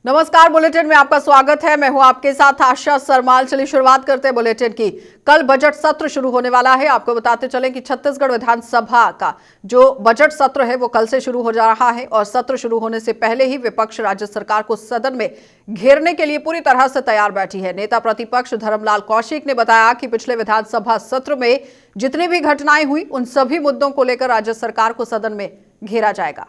नमस्कार, बुलेटिन में आपका स्वागत है। मैं हूं आपके साथ आशा सरमाल। चलिए शुरुआत करते हैं बुलेटिन की। कल बजट सत्र शुरू होने वाला है। आपको बताते चलें कि छत्तीसगढ़ विधानसभा का जो बजट सत्र है वो कल से शुरू हो जा रहा है और सत्र शुरू होने से पहले ही विपक्ष राज्य सरकार को सदन में घेरने के लिए पूरी तरह से तैयार बैठी है। नेता प्रतिपक्ष धर्मलाल कौशिक ने बताया कि पिछले विधानसभा सत्र में जितनी भी घटनाएं हुई उन सभी मुद्दों को लेकर राज्य सरकार को सदन में घेरा जाएगा।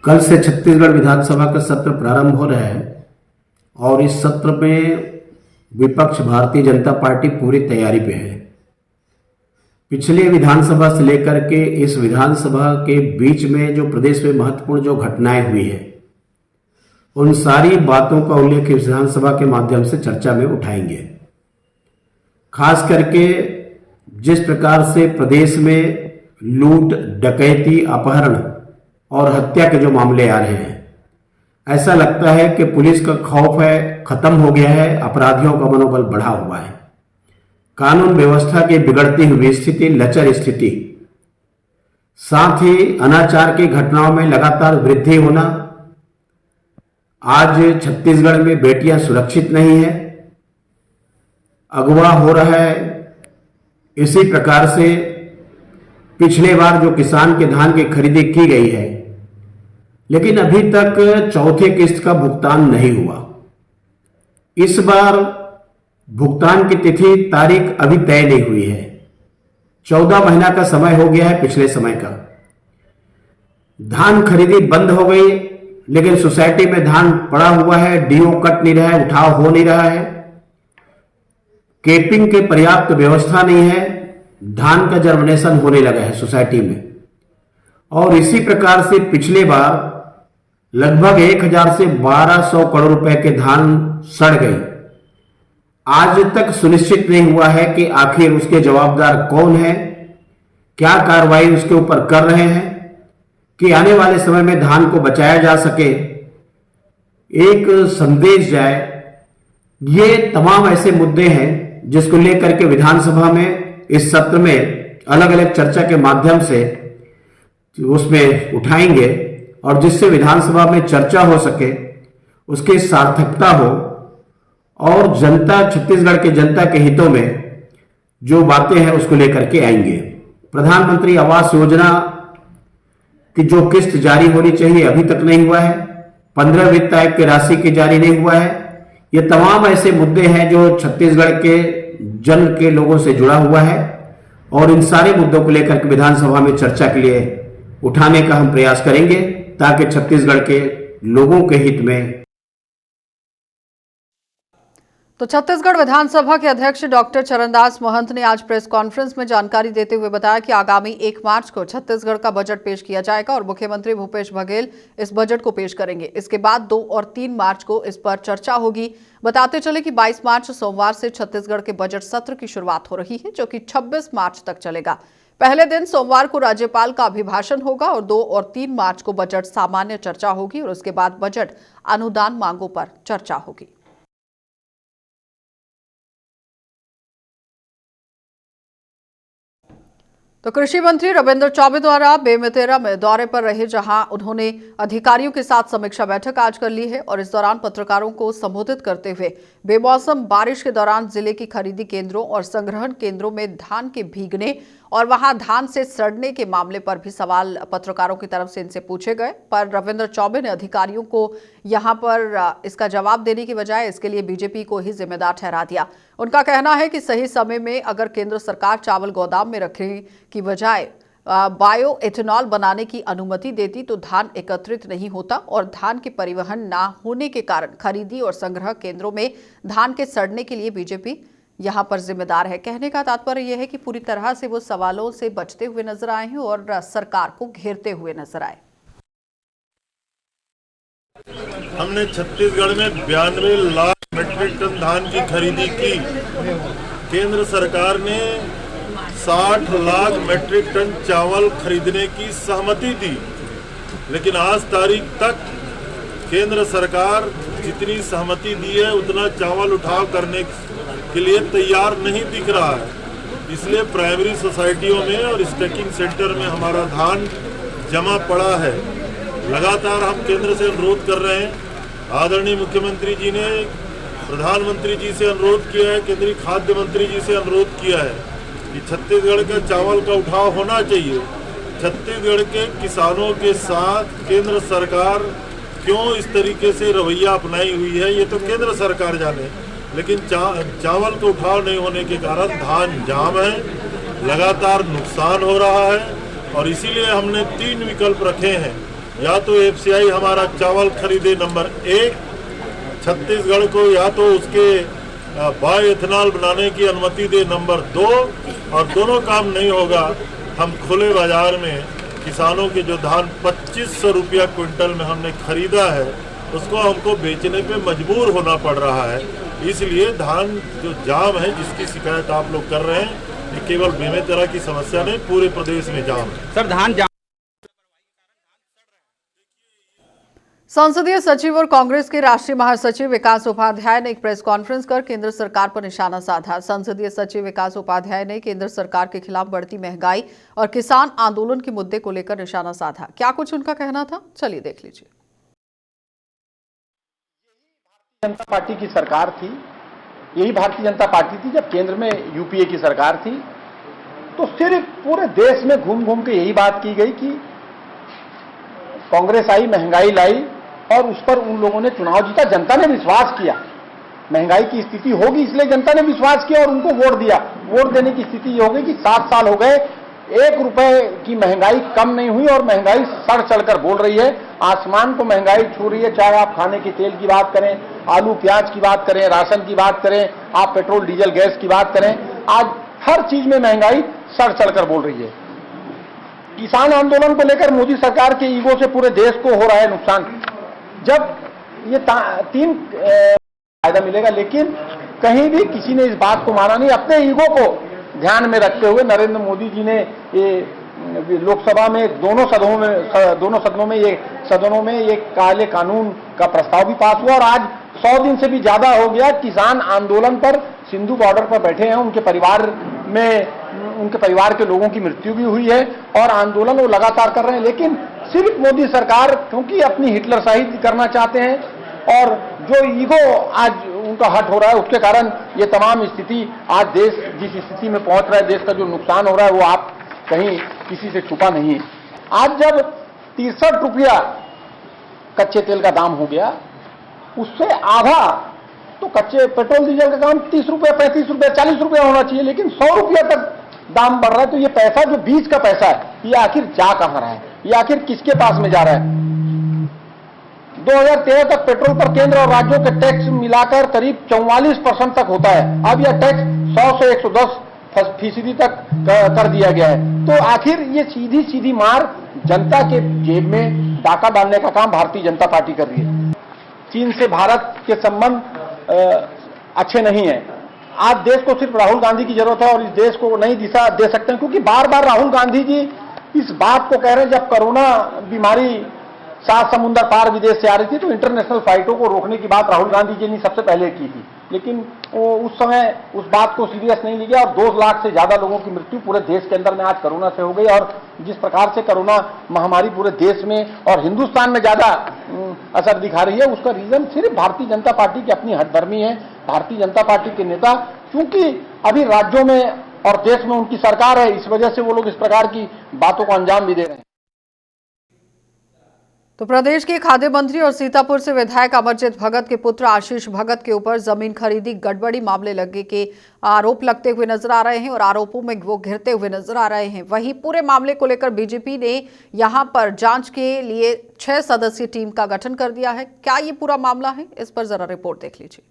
कल से छत्तीसगढ़ विधानसभा का सत्र प्रारंभ हो रहा है और इस सत्र में विपक्ष भारतीय जनता पार्टी पूरी तैयारी पे है। पिछले विधानसभा से लेकर के इस विधानसभा के बीच में जो प्रदेश में महत्वपूर्ण जो घटनाएं हुई है उन सारी बातों का उल्लेख इस विधानसभा के माध्यम से चर्चा में उठाएंगे। खास करके जिस प्रकार से प्रदेश में लूट, डकैती, अपहरण और हत्या के जो मामले आ रहे हैं, ऐसा लगता है कि पुलिस का खौफ है खत्म हो गया है, अपराधियों का मनोबल बढ़ा हुआ है। कानून व्यवस्था की बिगड़ती हुई स्थिति, लचर स्थिति, साथ ही अनाचार की घटनाओं में लगातार वृद्धि होना। आज छत्तीसगढ़ में बेटियां सुरक्षित नहीं है, अगवा हो रहा है। इसी प्रकार से पिछले बार जो किसान के धान की खरीदी की गई है लेकिन अभी तक चौथे किस्त का भुगतान नहीं हुआ। इस बार भुगतान की तिथि तारीख अभी तय नहीं हुई है। 14 महीना का समय हो गया है पिछले समय का। धान खरीदी बंद हो गई लेकिन सोसाइटी में धान पड़ा हुआ है, डीओ कट नहीं रहा है, उठाव हो नहीं रहा है, केपिंग की पर्याप्त व्यवस्था नहीं है, धान का जर्मिनेशन होने लगा है सोसाइटी में। और इसी प्रकार से पिछले बार लगभग 1000 से 1200 करोड़ रुपए के धान सड़ गई। आज तक सुनिश्चित नहीं हुआ है कि आखिर उसके जवाबदार कौन है, क्या कार्रवाई उसके ऊपर कर रहे हैं कि आने वाले समय में धान को बचाया जा सके, एक संदेश जाए। ये तमाम ऐसे मुद्दे हैं जिसको लेकर के विधानसभा में इस सत्र में अलग अलग चर्चा के माध्यम से उसमें उठाएंगे और जिससे विधानसभा में चर्चा हो सके, उसकी सार्थकता हो और जनता, छत्तीसगढ़ के जनता के हितों में जो बातें हैं उसको लेकर के आएंगे। प्रधानमंत्री आवास योजना की जो किस्त जारी होनी चाहिए अभी तक नहीं हुआ है, 15 वित्त आयोग की राशि की जारी नहीं हुआ है। ये तमाम ऐसे मुद्दे हैं जो छत्तीसगढ़ के जन के लोगों से जुड़ा हुआ है और इन सारे मुद्दों को लेकर के विधानसभा में चर्चा के लिए उठाने का हम प्रयास करेंगे ताकि छत्तीसगढ़ के लोगों के हित में। तो छत्तीसगढ़ विधानसभा के अध्यक्ष डॉक्टर चरणदास महंत ने आज प्रेस कॉन्फ्रेंस में जानकारी देते हुए बताया कि आगामी 1 मार्च को छत्तीसगढ़ का बजट पेश किया जाएगा और मुख्यमंत्री भूपेश बघेल इस बजट को पेश करेंगे। इसके बाद 2 और 3 मार्च को इस पर चर्चा होगी। बताते चले कि 22 मार्च सोमवार से छत्तीसगढ़ के बजट सत्र की शुरुआत हो रही है, जो कि 26 मार्च तक चलेगा। पहले दिन सोमवार को राज्यपाल का अभिभाषण होगा और 2 और 3 मार्च को बजट सामान्य चर्चा होगी और उसके बाद बजट अनुदान मांगों पर चर्चा होगी। तो कृषि मंत्री रविंद्र चौबे द्वारा बेमेतरा में दौरे पर रहे, जहां उन्होंने अधिकारियों के साथ समीक्षा बैठक आज कर ली है और इस दौरान पत्रकारों को संबोधित करते हुए बेमौसम बारिश के दौरान जिले की खरीदी केंद्रों और संग्रहण केंद्रों में धान के भीगने और वहां धान से सड़ने के मामले पर भी सवाल पत्रकारों की तरफ से इनसे पूछे गए। पर रविंद्र चौबे ने अधिकारियों को यहां पर इसका जवाब देने की बजाय इसके लिए बीजेपी को ही जिम्मेदार ठहरा दिया। उनका कहना है कि सही समय में अगर केंद्र सरकार चावल गोदाम में रखने की बजाय बायो एथेनॉल बनाने की अनुमति देती तो धान एकत्रित नहीं होता और धान के परिवहन ना होने के कारण खरीदी और संग्रह केंद्रों में धान के सड़ने के लिए बीजेपी यहां पर जिम्मेदार है। कहने का तात्पर्य यह है कि पूरी तरह से वो सवालों से बचते हुए नजर आए हैं और सरकार को घेरते हुए नजर आए। हमने छत्तीसगढ़ में 92 लाख मीट्रिक टन धान की खरीदी की। केंद्र सरकार ने 60 लाख मीट्रिक टन चावल खरीदने की सहमति दी, लेकिन आज तारीख तक केंद्र सरकार जितनी सहमति दी है उतना चावल उठाव करने के लिए तैयार नहीं दिख रहा है। इसलिए प्राइमरी सोसाइटियों में और स्टैकिंग सेंटर में हमारा धान जमा पड़ा है। लगातार हम केंद्र से अनुरोध कर रहे हैं। आदरणीय मुख्यमंत्री जी ने प्रधानमंत्री जी से अनुरोध किया है, केंद्रीय खाद्य मंत्री जी से अनुरोध किया है कि छत्तीसगढ़ के चावल का उठाव होना चाहिए। छत्तीसगढ़ के किसानों के साथ केंद्र सरकार क्यों इस तरीके से रवैया अपनाई हुई है, ये तो केंद्र सरकार जाने, लेकिन चावल का उठाव नहीं होने के कारण धान जाम है, लगातार नुकसान हो रहा है। और इसीलिए हमने 3 विकल्प रखे हैं। या तो एफसीआई हमारा चावल खरीदे नंबर 1 छत्तीसगढ़ को, या तो उसके बायोएथेनॉल बनाने की अनुमति दे नंबर 2, और दोनों काम नहीं होगा हम खुले बाजार में किसानों के जो धान 2500 रुपया क्विंटल में हमने खरीदा है उसको हमको बेचने पे मजबूर होना पड़ रहा है। इसलिए धान जो जाम है जिसकी शिकायत आप लोग कर रहे हैं, ये केवल बेमेतरा की समस्या नहीं, पूरे प्रदेश में जाम है। सर धान जाम संसदीय सचिव और कांग्रेस के राष्ट्रीय महासचिव विकास उपाध्याय ने एक प्रेस कॉन्फ्रेंस कर केंद्र सरकार पर निशाना साधा। संसदीय सचिव विकास उपाध्याय ने केंद्र सरकार के खिलाफ बढ़ती महंगाई और किसान आंदोलन के मुद्दे को लेकर निशाना साधा। क्या कुछ उनका कहना था, चलिए देख लीजिए। जनता पार्टी की सरकार थी, यही भारतीय जनता पार्टी थी जब केंद्र में यूपीए की सरकार थी, तो सिर्फ पूरे देश में घूम घूम के यही बात की गई कि कांग्रेस आई, महंगाई लाई, और उस पर उन लोगों ने चुनाव जीता। जनता ने विश्वास किया महंगाई की स्थिति होगी, इसलिए जनता ने विश्वास किया और उनको वोट दिया। वोट देने की स्थिति ये हो गई कि 7 साल हो गए, 1 रुपए की महंगाई कम नहीं हुई और महंगाई सड़ चढ़कर बोल रही है, आसमान को महंगाई छू रही है। चाहे आप खाने के तेल की बात करें, आलू प्याज की बात करें, राशन की बात करें, आप पेट्रोल डीजल गैस की बात करें, आज हर चीज में महंगाई सड़ चढ़कर बोल रही है। किसान आंदोलन को लेकर मोदी सरकार के ईगो से पूरे देश को हो रहा है नुकसान। जब ये 3 फायदा मिलेगा, लेकिन कहीं भी किसी ने इस बात को माना नहीं। अपने ईगो को ध्यान में रखते हुए नरेंद्र मोदी जी ने ये लोकसभा में दोनों सदनों में ये काले कानून का प्रस्ताव भी पास हुआ, और आज 100 दिन से भी ज्यादा हो गया किसान आंदोलन पर सिंधु बॉर्डर पर बैठे हैं। उनके परिवार के लोगों की मृत्यु भी हुई है और आंदोलन वो लगातार कर रहे हैं। लेकिन सिर्फ मोदी सरकार क्योंकि अपनी हिटलरशाही करना चाहते हैं और जो ईगो आज उनका हट हो रहा है, उसके कारण ये तमाम स्थिति आज देश जिस स्थिति में पहुंच रहा है, देश का जो नुकसान हो रहा है वो आप कहीं किसी से छुपा नहीं है। आज जब 63 रुपया कच्चे तेल का दाम हो गया, उससे आधा तो कच्चे पेट्रोल डीजल का दाम 30 रुपया, 35 रुपया, 40 रुपया होना चाहिए, लेकिन 100 रुपया तक दाम बढ़ रहा है। तो ये पैसा जो बीच का पैसा है, ये आखिर जा कहां रहा है, ये आखिर किसके पास में जा रहा है? 2013 तक पेट्रोल पर केंद्र और राज्यों के टैक्स मिलाकर करीब 44% तक होता है। अब यह टैक्स 100 से 110% तक कर दिया गया है। तो आखिर ये सीधी सीधी मार जनता के जेब में डाका डालने का काम भारतीय जनता पार्टी कर रही है। चीन से भारत के संबंध अच्छे नहीं है। आज देश को सिर्फ राहुल गांधी की जरूरत है और इस देश को नई दिशा दे सकते हैं, क्योंकि बार बार राहुल गांधी जी इस बात को कह रहे हैं, जब कोरोना बीमारी 7 समुंदर पार विदेश से आ रही थी तो इंटरनेशनल फ्लाइटों को रोकने की बात राहुल गांधी जी ने सबसे पहले की थी, लेकिन वो उस समय उस बात को सीरियस नहीं लिया और 2 लाख से ज्यादा लोगों की मृत्यु पूरे देश के अंदर में आज कोरोना से हो गई। और जिस प्रकार से कोरोना महामारी पूरे देश में और हिंदुस्तान में ज्यादा असर दिखा रही है, उसका रीजन सिर्फ भारतीय जनता पार्टी की अपनी हठधर्मी है। भारतीय जनता पार्टी के नेता क्योंकि अभी राज्यों में और देश में उनकी सरकार है, इस वजह से वो लोग इस प्रकार की बातों को अंजाम भी दे रहे हैं। तो प्रदेश के खाद्य मंत्री और सीतापुर से विधायक अमरजीत भगत के पुत्र आशीष भगत के ऊपर जमीन खरीदी गड़बड़ी मामले लगने के आरोप लगते हुए नजर आ रहे हैं और आरोपों में वो घिरते हुए नजर आ रहे हैं। वहीं पूरे मामले को लेकर बीजेपी ने यहां पर जांच के लिए 6 सदस्यीय टीम का गठन कर दिया है। क्या ये पूरा मामला है, इस पर जरा रिपोर्ट देख लीजिए।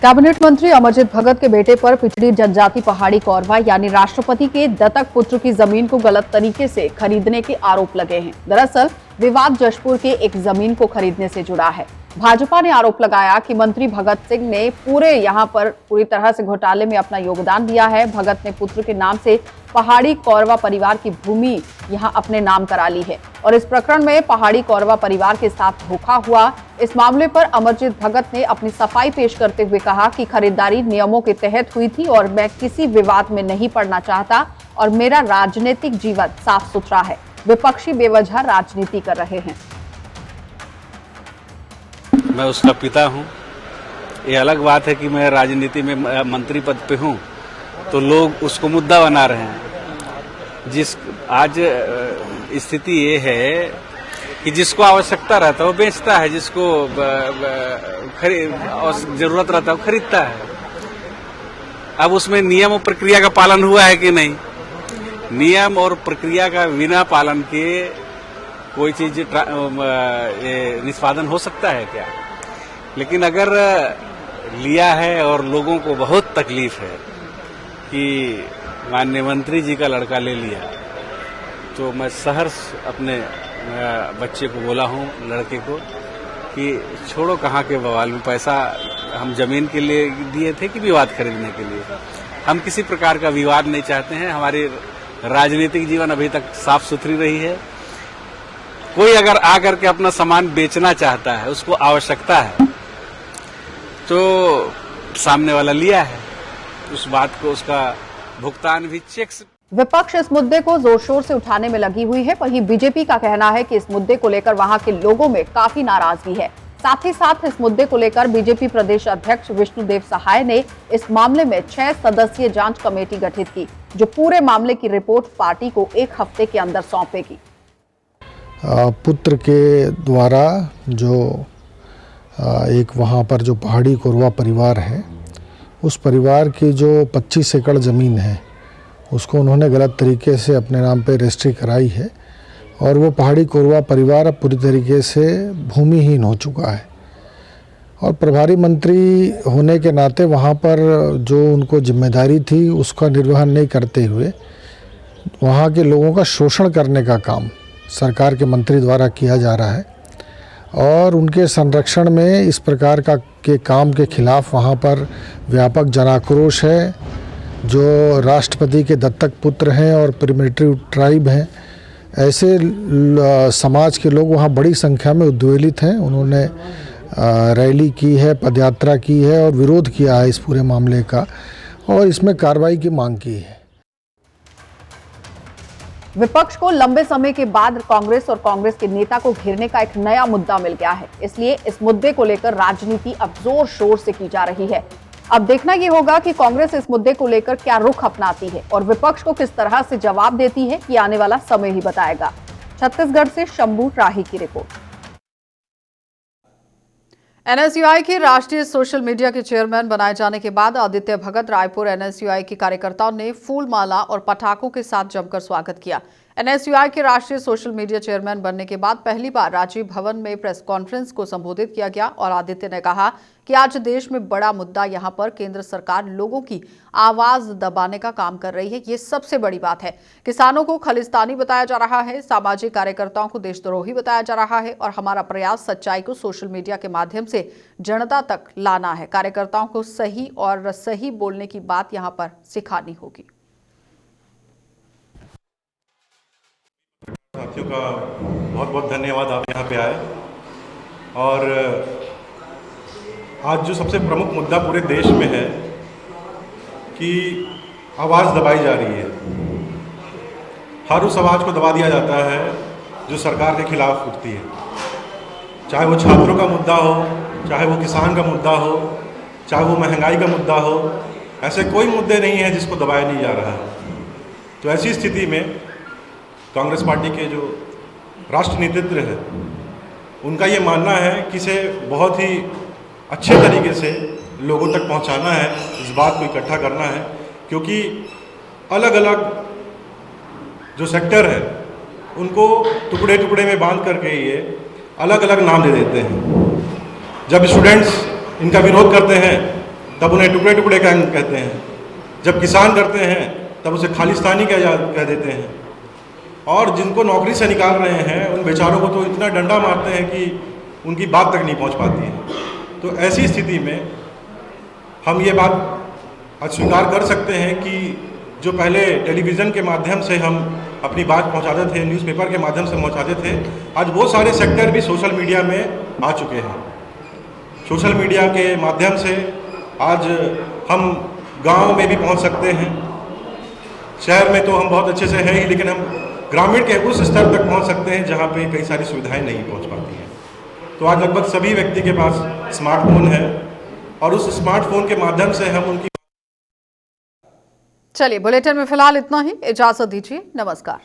कैबिनेट मंत्री अमरजीत भगत के बेटे पर पिछड़ी जनजाति पहाड़ी कौरवा यानी राष्ट्रपति के दत्तक पुत्र की जमीन को गलत तरीके से खरीदने के आरोप लगे हैं। दरअसल विवाद जशपुर के एक जमीन को खरीदने से जुड़ा है। भाजपा ने आरोप लगाया कि मंत्री भगत सिंह ने पूरी तरह से घोटाले में अपना योगदान दिया है। भगत ने पुत्र के नाम से पहाड़ी कौरवा परिवार की भूमि यहां अपने नाम करा ली है और इस प्रकरण में पहाड़ी कौरवा परिवार के साथ धोखा हुआ। इस मामले पर अमरजीत भगत ने अपनी सफाई पेश करते हुए कहा कि खरीदारी नियमों के तहत हुई थी और मैं किसी विवाद में नहीं पड़ना चाहता और मेरा राजनीतिक जीवन साफ सुथरा है। विपक्षी बेवजह राजनीति कर रहे हैं। मैं उसका पिता हूं। ये अलग बात है कि मैं राजनीति में मंत्री पद पे हूं तो लोग उसको मुद्दा बना रहे हैं। आज स्थिति ये है कि जिसको आवश्यकता रहता है वो बेचता है, जिसको जरूरत रहता है वो खरीदता है। अब उसमें नियम और प्रक्रिया का पालन हुआ है कि नहीं? नियम और प्रक्रिया का बिना पालन के कोई चीज निष्पादन हो सकता है क्या? लेकिन अगर लिया है और लोगों को बहुत तकलीफ है कि माननीय मंत्री जी का लड़का ले लिया, तो मैं सहर्ष अपने बच्चे को बोला हूं, लड़के को, कि छोड़ो कहाँ के बवाल में। पैसा हम जमीन के लिए दिए थे कि विवाद खरीदने के लिए? हम किसी प्रकार का विवाद नहीं चाहते हैं। हमारी राजनीतिक जीवन अभी तक साफ सुथरी रही है। कोई अगर आकर के अपना सामान बेचना चाहता है, उसको आवश्यकता है, तो सामने वाला लिया है, उस बात को उसका भुगतान भी चेक से। विपक्ष इस मुद्दे को जोर शोर से उठाने में लगी हुई है। वहीं बीजेपी का कहना है कि इस मुद्दे को लेकर वहां के लोगों में काफी नाराजगी है। साथ ही साथ इस मुद्दे को लेकर बीजेपी प्रदेश अध्यक्ष विष्णुदेव सहाय ने इस मामले में 6 सदस्यीय जांच कमेटी गठित की, जो पूरे मामले की रिपोर्ट पार्टी को 1 हफ्ते के अंदर सौंपेगी। पुत्र के द्वारा जो एक वहाँ पर जो पहाड़ी कोरवा परिवार है, उस परिवार की जो 25 एकड़ ज़मीन है उसको उन्होंने गलत तरीके से अपने नाम पे रजिस्ट्री कराई है और वो पहाड़ी कोरवा परिवार अब पूरी तरीके से भूमिहीन हो चुका है। और प्रभारी मंत्री होने के नाते वहाँ पर जो उनको जिम्मेदारी थी उसका निर्वहन नहीं करते हुए वहाँ के लोगों का शोषण करने का काम सरकार के मंत्री द्वारा किया जा रहा है और उनके संरक्षण में इस प्रकार के काम के खिलाफ वहाँ पर व्यापक जनाक्रोश है। जो राष्ट्रपति के दत्तक पुत्र हैं और प्रिमिटिव ट्राइब हैं, ऐसे समाज के लोग वहाँ बड़ी संख्या में उद्वेलित हैं। उन्होंने रैली की है, पदयात्रा की है और विरोध किया है इस पूरे मामले का और इसमें कार्रवाई की मांग की है। विपक्ष को लंबे समय के बाद कांग्रेस और कांग्रेस के नेता को घेरने का एक नया मुद्दा मिल गया है। इसलिए इस मुद्दे को लेकर राजनीति अब जोर शोर से की जा रही है। अब देखना ये होगा कि कांग्रेस इस मुद्दे को लेकर क्या रुख अपनाती है और विपक्ष को किस तरह से जवाब देती है, ये आने वाला समय ही बताएगा। छत्तीसगढ़ से शंभू राही की रिपोर्ट। एनएसयूआई के राष्ट्रीय सोशल मीडिया के चेयरमैन बनाए जाने के बाद आदित्य भगत रायपुर एनएसयूआई के कार्यकर्ताओं ने फूल माला और पटाखों के साथ जमकर स्वागत किया। एनएसयूआई के राष्ट्रीय सोशल मीडिया चेयरमैन बनने के बाद पहली बार राजीव भवन में प्रेस कॉन्फ्रेंस को संबोधित किया गया और आदित्य ने कहा कि आज देश में बड़ा मुद्दा यहां पर केंद्र सरकार लोगों की आवाज दबाने का काम कर रही है। ये सबसे बड़ी बात है। किसानों को खालिस्तानी बताया जा रहा है, सामाजिक कार्यकर्ताओं को देशद्रोही बताया जा रहा है और हमारा प्रयास सच्चाई को सोशल मीडिया के माध्यम से जनता तक लाना है। कार्यकर्ताओं को सही और सही बोलने की बात यहां पर सिखानी होगी। साथियों का बहुत बहुत धन्यवाद, आप यहाँ पे आए। और आज जो सबसे प्रमुख मुद्दा पूरे देश में है कि आवाज़ दबाई जा रही है, हर उस आवाज़ को दबा दिया जाता है जो सरकार के खिलाफ उठती है। चाहे वो छात्रों का मुद्दा हो, चाहे वो किसान का मुद्दा हो, चाहे वो महंगाई का मुद्दा हो, ऐसे कोई मुद्दे नहीं हैं जिसको दबाया नहीं जा रहा है। तो ऐसी स्थिति में कांग्रेस पार्टी के जो राष्ट्रीय नेतृत्व है उनका ये मानना है कि इसे बहुत ही अच्छे तरीके से लोगों तक पहुंचाना है, इस बात को इकट्ठा करना है, क्योंकि अलग अलग जो सेक्टर है उनको टुकड़े टुकड़े में बांध करके ये अलग अलग नाम दे देते हैं। जब स्टूडेंट्स इनका विरोध करते हैं तब उन्हें टुकड़े टुकड़े कहते हैं, जब किसान करते हैं तब उसे खालिस्तानी कह देते हैं, और जिनको नौकरी से निकाल रहे हैं उन बेचारों को तो इतना डंडा मारते हैं कि उनकी बात तक नहीं पहुंच पाती है। तो ऐसी स्थिति में हम ये बात अस्वीकार कर सकते हैं कि जो पहले टेलीविज़न के माध्यम से हम अपनी बात पहुंचाते थे, न्यूज़पेपर के माध्यम से पहुंचाते थे, आज वो सारे सेक्टर भी सोशल मीडिया में आ चुके हैं। सोशल मीडिया के माध्यम से आज हम गांव में भी पहुंच सकते हैं। शहर में तो हम बहुत अच्छे से हैं ही, लेकिन हम ग्रामीण के उस स्तर तक पहुंच सकते हैं जहां पे कई सारी सुविधाएं नहीं पहुंच पाती हैं। तो आज लगभग सभी व्यक्ति के पास स्मार्टफोन है और उस स्मार्टफोन के माध्यम से हम उनकी चलिए बुलेटिन में फिलहाल इतना ही, इजाजत दीजिए, नमस्कार।